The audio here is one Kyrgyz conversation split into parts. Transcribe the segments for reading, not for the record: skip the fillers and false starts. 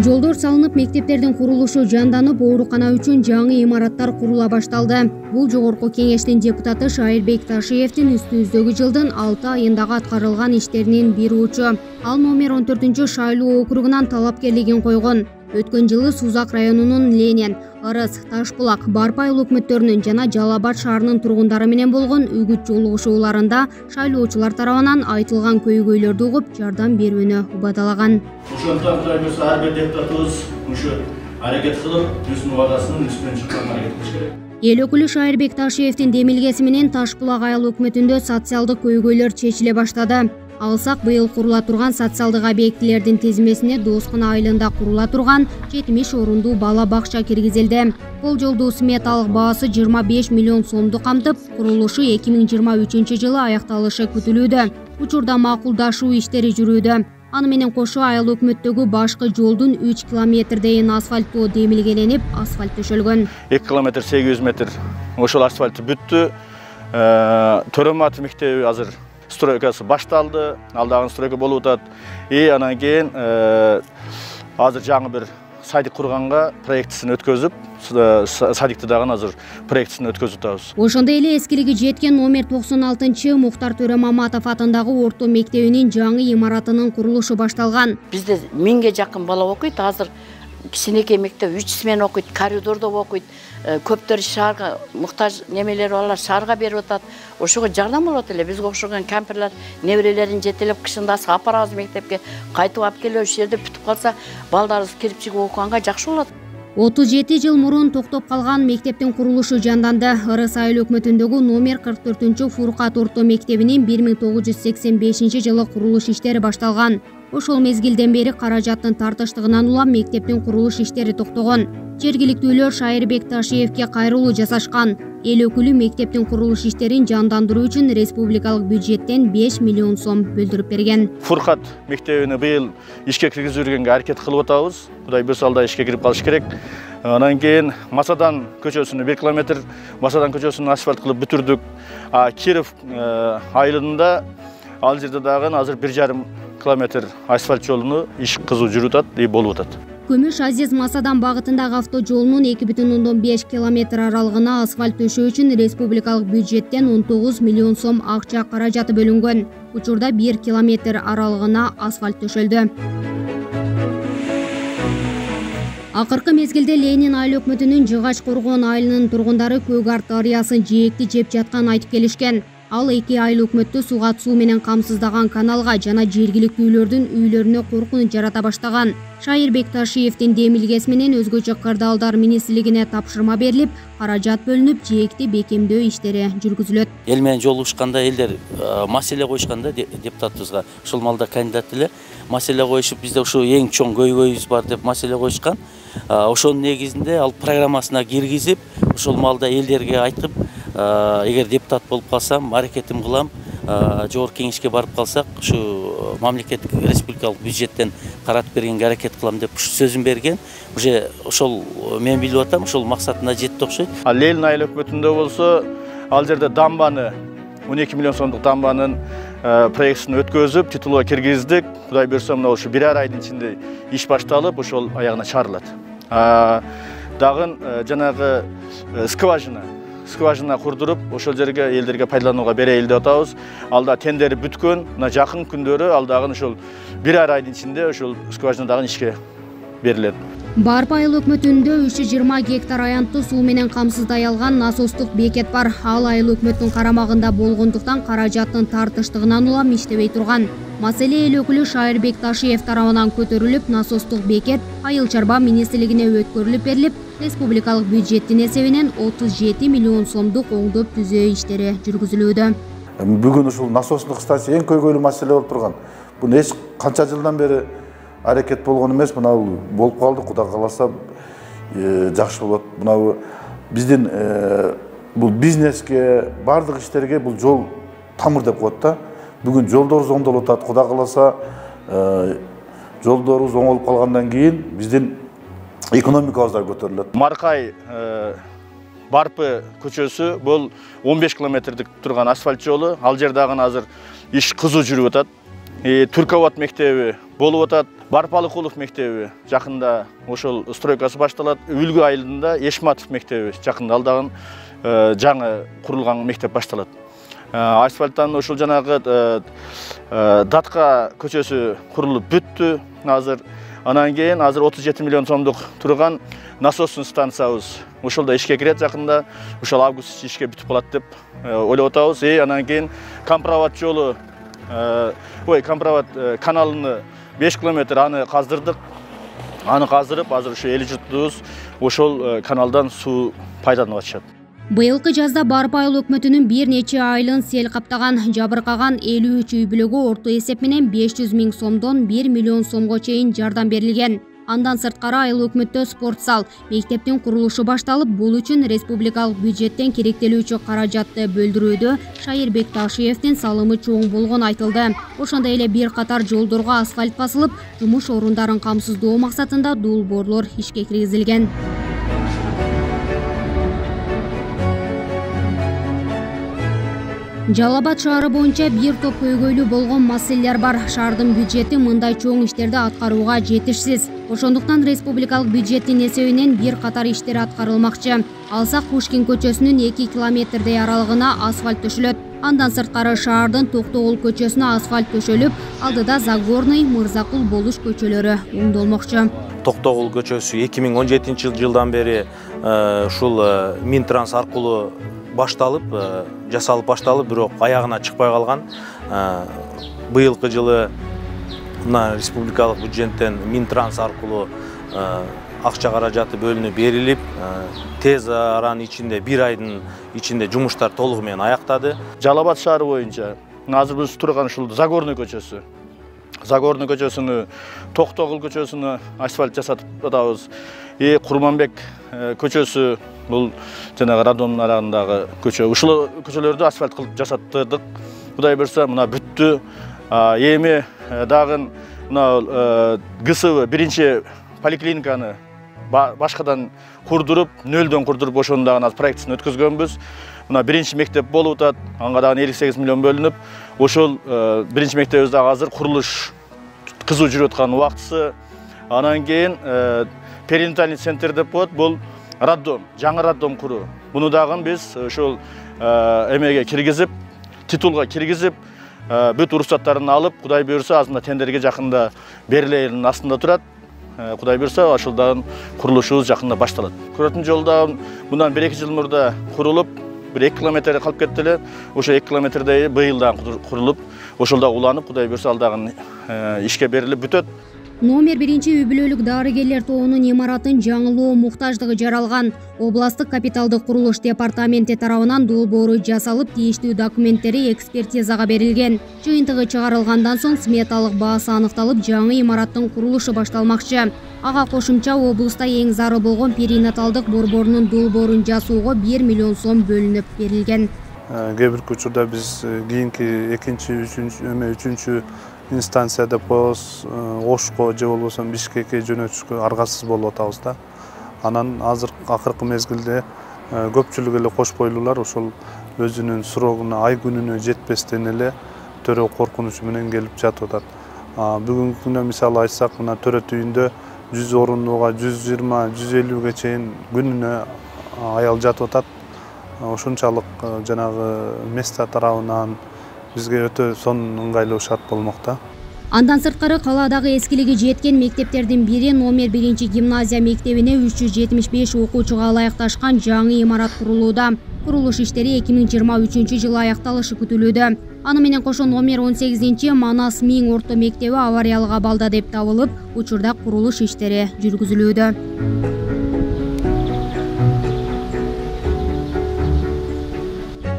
Жолдор салынып, мектептердин курулушу жанданып, оорукана үчүн жаңы имараттар курула башталды. Бул жогорку кеңештин депутаты Шайырбек Ташиевдин үстүбүздөгү жылдын 6 айындагы аткарылган иштеринин бир учу. Ал номер 14 шайлоо округунан талапкерлигин койгон. Өткөн жылы Сузак районунун Ленин, Ырыс, Ташбулак, Барпы айыл өкмөттөрүнүн жана Жалал Абад шаарынын тургундары менен болгон үгүт жолугушууларында шайлоочулар тарабынан айтылган көйгөйлөрдү угуп, жардам берүүнү убадалаган. Ошондон Кыргыз ар бир депутатыбыз ушу аракет кылып, өзүнүн убадасынын үстүнөн чыккан аракет кылыш керек. Эл өкүлү Шайырбек Ташиевдин демилгеси менен Ташбулак айыл өкмөтүндө социалдык көйгөйлөр чечиле баштады. Алсак, быйыл курула турган социалдык объектилердин тизмесине Дооскона айылында курула турган 70 орундуу бала бакча киргизилди. Бул жолдуу сметалык баасы 25 миллион сомду камтып, курулушу 2023 жылы аякталышы күтүлүүдө. Учурда макулдашуу иштери жүрүүдө. Аны менен кошо айыл өкмөттөгү башкы жолдун 3 километрдейин асфальттоо демилгеленип, асфальт төшөлгөн. 2 километр 800 метр ошол асфальт бүттү. Төрөмат мектеби азыр стройкасы башталды, алдагы стройка болуп атат. Анан кийин азыр жаңы бир садик курганга проектисин өткөзүп, садикти дагы азыр проектисин өткөзүп атабыз. Ошондой эле эскилиги жеткен номер 96 Мухтар Төрөмаматов атындагы орто мектебинин жаңы имаратынын курулушу башталган. Бизде 1000ге жакын бала окуйт, азыр кичинекей мектеп 3 смена окуйт, коридордо окуйт. Көптөр шаарга муктаж немелер балар шаарга берип атат. Ошого жардам болот эле. Бизге окшогон кампирлер неберелерин жетелеп кышында апарабыз мектепке, кайтып алып келип ошол жерде бүтүп калса, балдарыбыз кирип чыгып окуганга жакшы болот. 37 жыл мурун токтоп калган мектептин курулушу жанданды. Ырыс айыл өкмөтүндөгү номер 44 Фуркат орто мектебинин 1985 жылы курулуш иштери башталган. Ошол мезгилден бери каражаттын тартыштыгынан улам мектептин курулуш иштери токтогон. Жергиликтүүлөр Шайырбек Ташиевге кайрылуу жасашкан. Эл өкүлү мектептин курулуш иштерин жандандыруу үчүн республикалык бюджеттен 5 миллион сом бөлдүрүп берген. Фуркат мектебини быйыл ишке киргизүүгө аракет кылып атабыз. Кудай буйрса алда ишке кирип калыш керек. Анан кийин Масадан көчөсүнө 1 километр, Масадан көчөсүн асфальт кылып бүтүрдүк. Киров айылында ал жерде дагы азыр 1,5 километр асфальт жолуну иш кызуу жүрүп атат, болуп атат. Көмүш Азиз Масадан багытындагы автожолунун 2,5 километр аралыгына асфальт төшөө үчүн республикалык бюджеттен 19 миллион сом акча каражаты бөлүнгөн. Учурда 1 километр аралыгына асфальт төшөлдү. Акыркы мезгилде Ленин айыл өкмөтүнүн Жыгач Коргон айылынын тургундары Көк Ар дарыясын жээкти жеп жаткан айтып келишкен. Ал эки айыл өкмөттү суга суу менен камсыздаган каналга жана жергиликтүүлөрдүн үйлөрүнө коркунуч жарата баштаган. Шайырбек Ташиевдин демилгеси менен өзгөчө кырдаалдар министрлигине тапшырма берилип, каражат бөлүнүп, жээкти бекемдөө иштери жүргүзүлөт. Эл менен жолугушканда элдер маселе коюшканда депутатыбызга ушул малда кандидат эле маселе коюшуп, бизде ушу эң чоң көйгөйүбүз бар деп маселе коюшкан. Ошонун негизинде ал программасына киргизип, ушул малда элдерге айтып, эгер депутат болуп калсам, аракетим кылам, жогорку кеңешке барып калсак, ушу мамлекеттик республикалык бюджеттен каратып бергенге аракет кылам деп сөзүн берген. Уже ошол мен билип атам, ошол максатына жетти окшойт. Ленин айыл өкмөтүндө болсо, ал жерде дамбаны 12 миллион сомдук дамбанын проектисин өткөзүп, титулга киргиздик. Кудай буйрса, мына ушу 1,5 айдын ичинде иш башталып, ошол аягына чыгарылат. Дагы жанагы скважина курдуруп, ошол жерге элдерге пайдаланууга берейли деп атабыз. Алда тендери бүткөн, мына жакын күндөрү ал дагы ошол 1,5 айдын ичинде ошол скважина дагы ишке берилет. Барпы айыл өкмөтүндө 320 гектар аянтты суу менен камсыздай алган насостук бекет бар. Ал айыл өкмөттүн карамагында болгондуктан каражаттын тартыштыгынан улам иштебей турган. Маселе эл өкүлү Шайырбек Ташиев тарабынан көтөрүлүп, насостук бекет айыл чарба министрлигине өткөрүлүп берилип, республикалык бюджеттин эсебинен 37 миллион сомдук оңдоп түзөө иштери жүргүзүлүүдө. Бүгүн ушул насостук станция эң көйгөйлүү маселе болуп турган. Буну эч канча жылдан бери аракет болгон эмес, мына болуп калды. Кудай кааласа жакшы болот. Мына биздин бул бизнеске, бардык иштерге бул жол тамыр деп коет да. Бүгүн жолдорубуз оңдолуп атат. Кудай кааласа жолдорубуз оңолуп калгандан кийин биздин экономикабыз да көтөрүлөт. Маркай Барпы көчөсү бул 15 километрдик турган асфальт жолу. Ал жердагы азыр иш кызуу жүрүп атат. Түркабад мектеби болуп атат. Барпалыкулов мектеби жакында ошол стройкасы башталат. Үлгү айылында Эшматов мектеби жакында алдагы жаңы курулган мектеп башталат. Асфальттан ошол жанагы Датка көчөсү курулуп бүттү азыр. Анан кийин азыр 37 миллион сомдук турган насостун станциябыз ошолда ишке кирет жакында. Ошол август ишке бүтүп калат деп ойлоп атабыз. Анан кийин компровод жолу компровод каналыны 5 километр аны каздырдык. Аны каздырып, азыр ушу эли журтубуз ошол каналдан суу пайдаланып атышат. Быйылкы жазда Барып айыл өкмөтүнүн бир нече айылын сел каптаган, жабыркаган 53 үй бүлөгө орто эсеп менен 500 миң сомдон 1 миллион сомго чейин жардам берилген. Андан сырткары айыл өкмөттө спорт зал, мектептин курулушу башталып, бул үчүн республикалык бюджеттен керектелүүчү каражатты бөлдүрүүдө Шайыр Бекташиевдин салымы чоң болгону айтылды. Ошондой эле бир катар жолдорго асфальт басылып, жумуш орундарын камсыздоо максатында долбоорлор ишке киргизилген. Жалал Абад шаары боюнча бир топ көйгөйлүү болгон маселелер бар. Шаардын бюджети мындай чоң иштерди аткарууга жетишсиз. Ошондуктан республикалык бюджеттин эсебинен бир катар иштер аткарылмакчы. Алсак Пушкин көчөсүнүн 2 километрдей аралыгына асфальт төшөлөт. Андан сырткары шаардын Токтогул көчөсүнө асфальт төшөлүп, алдыда Загорный, Мырзакул болуш көчөлөрү оңдолмокчу. Токтогул көчөсү 2017 жылдан бери ушул Минтранс аркылуу жасалып башталып, бирок аягына чыкпай калган. Быйылкы жылы мына республикалык бюджеттен Минтранс аркылуу акча каражаты бөлүнүп берилип, тез аранын ичинде, бир айдын ичинде жумуштар толугу менен аяктады. Жалал Абад шаары боюнча азыр биз турган ушул Загорный көчөсү. Загорный көчөсүнү, Токтогул көчөсүнө асфальт жасатып атабыз. Курманбек көчөсү, бул жанагы Радомдун арагындагы көчө. Ушул көчөлөрдү асфальт кылып жасаттырдык. Кудай берсе, мына бүттү. Эми дагы мына ГСВ биринчи поликлиниканы башкадан курдуруп, нөлдөн курдуруп, ошону дагы проектисин өткөзгөнбүз. Мына биринчи мектеп болуп атат. Анга дагы 58 миллион бөлүнүп, ошол биринчи мектебибиз дагы азыр курулуш кызуу жүрүп аткан убактысы. Анан кийин перинатальный центр деп коет, бул роддом, жаңы роддом куруу. Буну дагы биз ошол эмеге киргизип, титулга киргизип, бүт уруксаттарын алып, Кудай буйрса, азында тендерге жакында берилеринин астында турат. Кудай буйрса, ошолдан курулушубуз жакында башталат. Көрөтүн жолда мындан 1-2 жыл мурда курулуп, 1-2 километр калып кетти эле. Ошо 2 километрдей быйылдан курулуп, ошолда уланып, Кудай буйрса, алдагы ишке берилип бүтөт. Номер 1 үй бүлөлүк дарыгерлер тобунун имаратын жаңылоо муктаждыгы жаралган. Областык капиталдык курулуш департаменти тарабынан долбоору жасалып, тийиштүү документтери экспертизага берилген. Жыйынтыгы чыгарылгандан соң сметалык баасы аныкталып, жаңы имараттын курулушу башталмакчы. Ага кошумча облуста эң зарыл болгон перинаталдык борборунун долбоорун жасоого 1 миллион сом бөлүнүп берилген. Кээ бир учурда биз кийинки 2-3 инстанция деп коебуз, Ошко же болбосо Бишкекке жөнөтүшкө аргасыз болуп атабыз да. Анан азыр акыркы мезгилде көпчүлүк эле кош бойлуулар ошол өзүнүн срогуна, ай күнүнө жетпестен эле төрө коркунучу менен келип жатып атат. Бүгүнкү күндө мисалы айтсак, мына төрөт үйүндө 100 орундууга 120-150ге чейин күнүнө аял жатып атат. Ошончалык жанагы места тарабынан бизге өтө сонун ыңгайлуу шарт болмокта. Андан сырткары калаадагы эскилиги жеткен мектептердин бири номер 1 гимназия мектебине 375 окуучуга ылайыкташкан жаңы имарат курулууда. Курулуш иштери 2023 жылы аякталышы күтүлүүдө. Аны менен кошо номер 18 Манас Миң орто мектеби авариялык абалда деп табылып, учурда курулуш иштери жүргүзүлүүдө.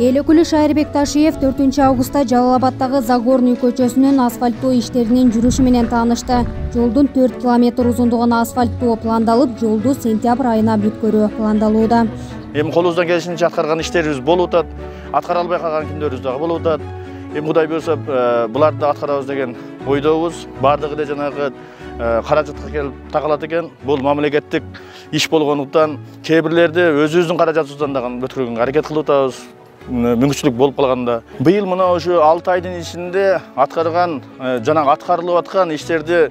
Эл өкүлү Шайыр Бекташиев 4 августта Жалал Абадтагы Загорный көчөсүнүн асфальттоо иштеринин жүрүшү менен таанышты. Жолдун 4 километр узундугуна асфальттоо пландалып, жолду сентябрь айына бүткөрүү пландалууда. Эми колубуздан келишинче аткарган иштерибиз болуп атат. Аткара албай калган күндөрүбүз дагы болуп атат. Эми Кудай буйрса, буларды аткарабыз деген ойдобуз. Бардыгы эле жанагы каражатка келип такалат экен. Бул мамлекеттик иш болгондуктан кээ бирлерди өзүбүздүн каражатыбыздан дагы өткөргөнгө аракет кылып атабыз. мүмкіншілік болып қалғанда. Биыл мына ошо 6 айдын ішінде атқарған, жаңағы атқарылып атқан иштерди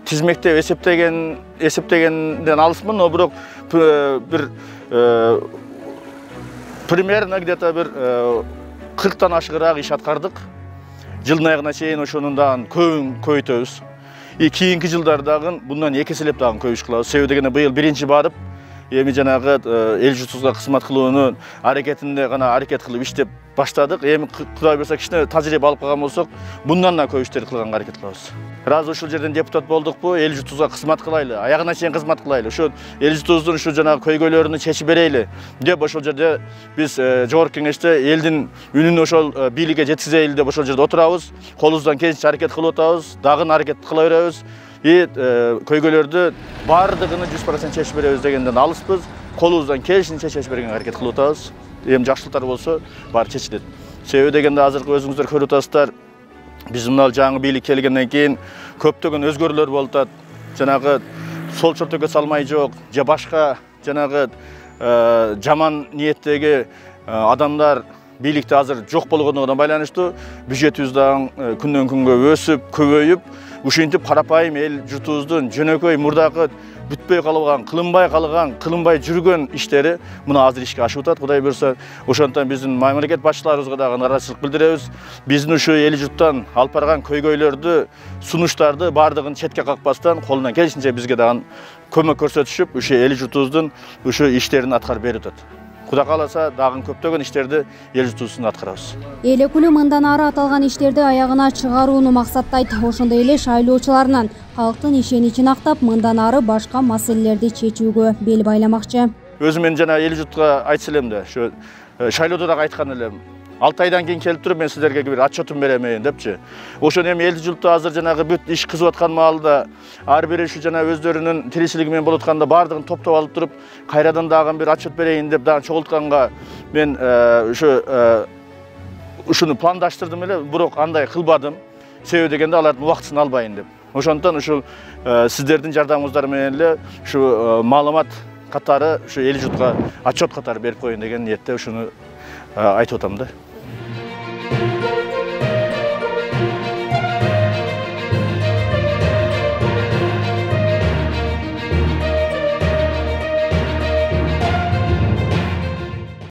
тизмектеп эсептегенден алысмын, но бирок бир примерно где-то бир 40-тан ашыгыраак иш аткардык. Жылдын аягына чейин ошонун дагы көбүн көбөйтөбүз. Кийинки жылдардагы bundan 2 эселеп дагы көп иш кылабыз. Себеби дегенде быйыл биринчи барып, эми жанагы эл журтубузга кызмат кылуунун аракетинде гана аракет кылып иштеп баштадык. Эми Кудай буйрса кичине тажрыйба алып калган болсок, bundan да көп иштерди кылганга аракет кылабыз. Разы ушул жерден депутат болдукпу, эл журтубузга кызмат кылайлы, аягына чейин кызмат кылайлы. Ошо эл журтубуздун ушу жанагы көйгөйлөрүнү чечип берейли деп ошол жерде биз жогорку кеңеште элдин үнүн ошол бийликке жеткизейли деп ошол жерде отурабыз. Колубуздан келишинче аракет кылып атабыз, дагы аракет кыла беребиз. Көйгөлөрдү бардыгын 100% чечип беребиз дегенден алыспыз. Колубуздан келишинче чечип бергенге аракет кылып атабыз. Эми жакшылыктар болсо баары чечилет. Себеби дегенде азыркы өзүңүздөр көрүп атасыздар. Биз мына жаңы бийлик келгенден кийин көптөгөн өзгөрүүлөр болуп атат. Жанагы сол чортөккө салмай жок, же башка жанагы жаман ниеттеги адамдар бийликте азыр жок болгондугуна байланыштуу бюджетибиз дагы күндөн күнгө өсүп, көбөйүп, ушинтип карапайым эл журтубуздун жөнөкөй мурдакы бүтпөй калган, кылынбай жүргөн иштери мына азыр ишке ашып атат. Кудай буйрса, ошондон биздин мамлекет башчыларыбызга дагы нааразычылык билдиребиз. Биздин ушу эл журттан алып барган көйгөйлөрдү, сунуштарды бардыгын четке какпастан колунан келишинче бизге дагы көмөк көрсөтүшүп, ушу эл журтубуздун ушу иштерин аткарып берип атат. Кудай кааласа дагы көптөгөн иштерди эл журтубуздун аткарабыз. Эл өкүлү мындан ары аталган иштерди аягына чыгарууну максаттайт. Ошондой эле шайлоочуларынан калктын ишеничин актап, мындан ары башка маселелерди чечүүгө бел байламакчы. Өзүм мен жана эл журтка айтчу элем да, ошо шайлоодо дагы айткан элем. 6 айдан кийин келип туруп мен сиздерге бир отчетун беремин депчи. Ошон эми эл журту азыр жанагы бүт иш кызып аткан маалда ар бири ушу жана өздөрүнүн тиричилиги менен болуп атканда бардыгын топтоп алып туруп, кайрадан дагы бир отчет берейин деп дагы чогултканга мен ушуну пландаштырдым эле, бирок андай кылбадым. Себеби дегенде алардын убактысын албайын деп. Ошондон ушул сиздердин жардамыңыздар менен эле ушу маалымат катары ушу эл журтка отчет катары берип коеюн деген ниетте ушуну айтып атам да.